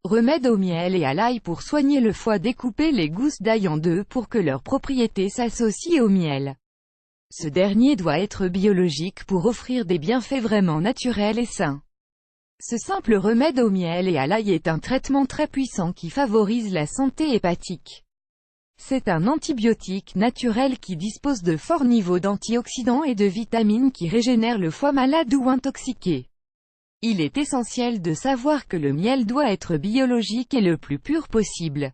Remède au miel et à l'ail pour soigner le foie. Découpez les gousses d'ail en deux pour que leurs propriétés s'associent au miel. Ce dernier doit être biologique pour offrir des bienfaits vraiment naturels et sains. Ce simple remède au miel et à l'ail est un traitement très puissant qui favorise la santé hépatique. C'est un antibiotique naturel qui dispose de forts niveaux d'antioxydants et de vitamines qui régénèrent le foie malade ou intoxiqué. Il est essentiel de savoir que le miel doit être biologique et le plus pur possible.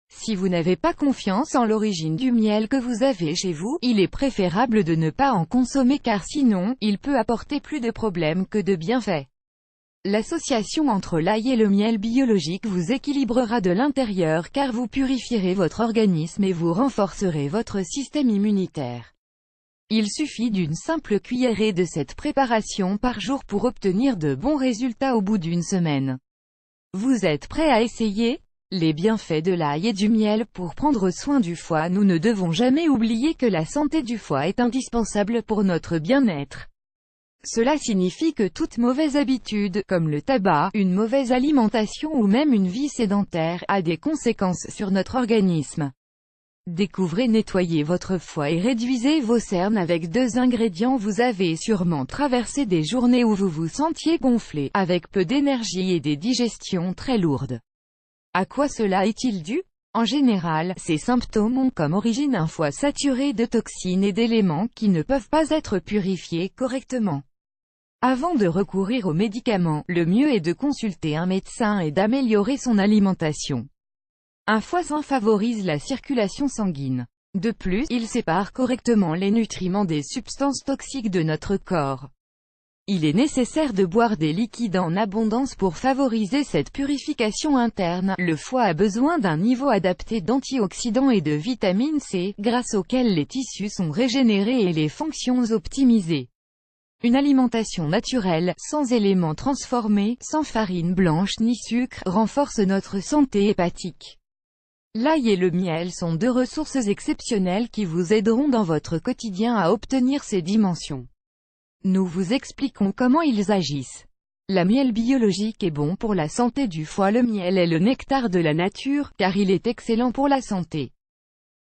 Si vous n'avez pas confiance en l'origine du miel que vous avez chez vous, il est préférable de ne pas en consommer car sinon, il peut apporter plus de problèmes que de bienfaits. L'association entre l'ail et le miel biologique vous équilibrera de l'intérieur car vous purifierez votre organisme et vous renforcerez votre système immunitaire. Il suffit d'une simple cuillerée de cette préparation par jour pour obtenir de bons résultats au bout d'une semaine. Vous êtes prêt à essayer? Les bienfaits de l'ail et du miel pour prendre soin du foie. Nous ne devons jamais oublier que la santé du foie est indispensable pour notre bien-être. Cela signifie que toute mauvaise habitude, comme le tabac, une mauvaise alimentation ou même une vie sédentaire, a des conséquences sur notre organisme. Découvrez nettoyer votre foie et réduisez vos cernes avec 2 ingrédients. Vous avez sûrement traversé des journées où vous vous sentiez gonflé, avec peu d'énergie et des digestions très lourdes. À quoi cela est-il dû? En général, ces symptômes ont comme origine un foie saturé de toxines et d'éléments qui ne peuvent pas être purifiés correctement. Avant de recourir aux médicaments, le mieux est de consulter un médecin et d'améliorer son alimentation. Un foie sain favorise la circulation sanguine. De plus, il sépare correctement les nutriments des substances toxiques de notre corps. Il est nécessaire de boire des liquides en abondance pour favoriser cette purification interne. Le foie a besoin d'un niveau adapté d'antioxydants et de vitamine C, grâce auxquels les tissus sont régénérés et les fonctions optimisées. Une alimentation naturelle, sans éléments transformés, sans farine blanche ni sucre, renforce notre santé hépatique. L'ail et le miel sont 2 ressources exceptionnelles qui vous aideront dans votre quotidien à obtenir ces dimensions. Nous vous expliquons comment ils agissent. Le miel biologique est bon pour la santé du foie. Le miel est le nectar de la nature, car il est excellent pour la santé.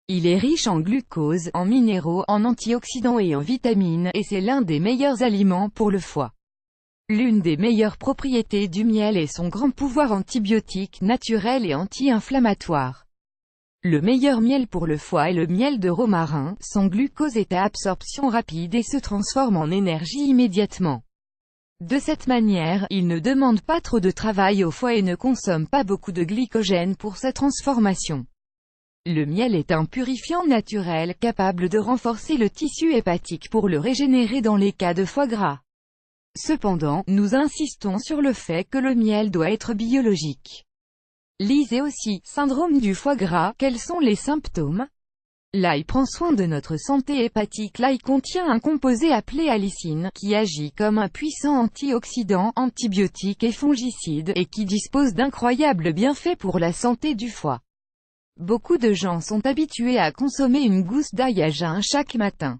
Il est riche en glucose, en minéraux, en antioxydants et en vitamines, et c'est l'un des meilleurs aliments pour le foie. L'une des meilleures propriétés du miel est son grand pouvoir antibiotique, naturel et anti-inflammatoire. Le meilleur miel pour le foie est le miel de romarin. Son glucose est à absorption rapide et se transforme en énergie immédiatement. De cette manière, il ne demande pas trop de travail au foie et ne consomme pas beaucoup de glycogène pour sa transformation. Le miel est un purifiant naturel capable de renforcer le tissu hépatique pour le régénérer dans les cas de foie gras. Cependant, nous insistons sur le fait que le miel doit être biologique. Lisez aussi, syndrome du foie gras, quels sont les symptômes? L'ail prend soin de notre santé hépatique. L'ail contient un composé appelé allicine, qui agit comme un puissant antioxydant, antibiotique et fongicide, et qui dispose d'incroyables bienfaits pour la santé du foie. Beaucoup de gens sont habitués à consommer une gousse d'ail à jeun chaque matin.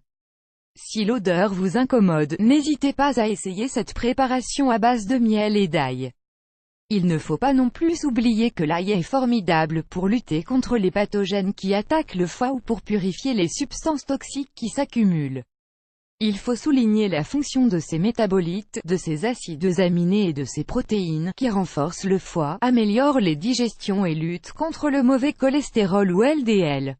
Si l'odeur vous incommode, n'hésitez pas à essayer cette préparation à base de miel et d'ail. Il ne faut pas non plus oublier que l'ail est formidable pour lutter contre les pathogènes qui attaquent le foie ou pour purifier les substances toxiques qui s'accumulent. Il faut souligner la fonction de ces métabolites, de ces acides aminés et de ces protéines, qui renforcent le foie, améliorent les digestions et luttent contre le mauvais cholestérol ou LDL.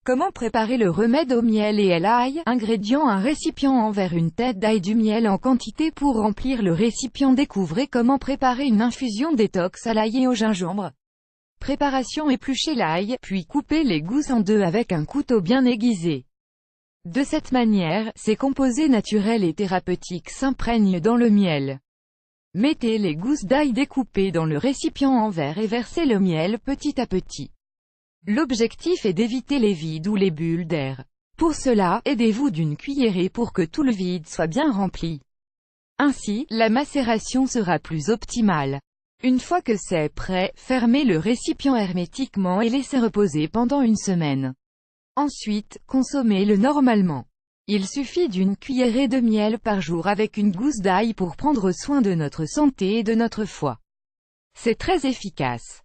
Comment préparer le remède au miel et à l'ail? Ingrédients: un récipient en verre, une tête d'ail, du miel en quantité pour remplir le récipient. Découvrez comment préparer une infusion détox à l'ail et au gingembre. Préparation: épluchez l'ail, puis coupez les gousses en 2 avec un couteau bien aiguisé. De cette manière, ces composés naturels et thérapeutiques s'imprègnent dans le miel. Mettez les gousses d'ail découpées dans le récipient en verre et versez le miel petit à petit. L'objectif est d'éviter les vides ou les bulles d'air. Pour cela, aidez-vous d'une cuillerée pour que tout le vide soit bien rempli. Ainsi, la macération sera plus optimale. Une fois que c'est prêt, fermez le récipient hermétiquement et laissez reposer pendant une semaine. Ensuite, consommez-le normalement. Il suffit d'une cuillerée de miel par jour avec une gousse d'ail pour prendre soin de notre santé et de notre foie. C'est très efficace.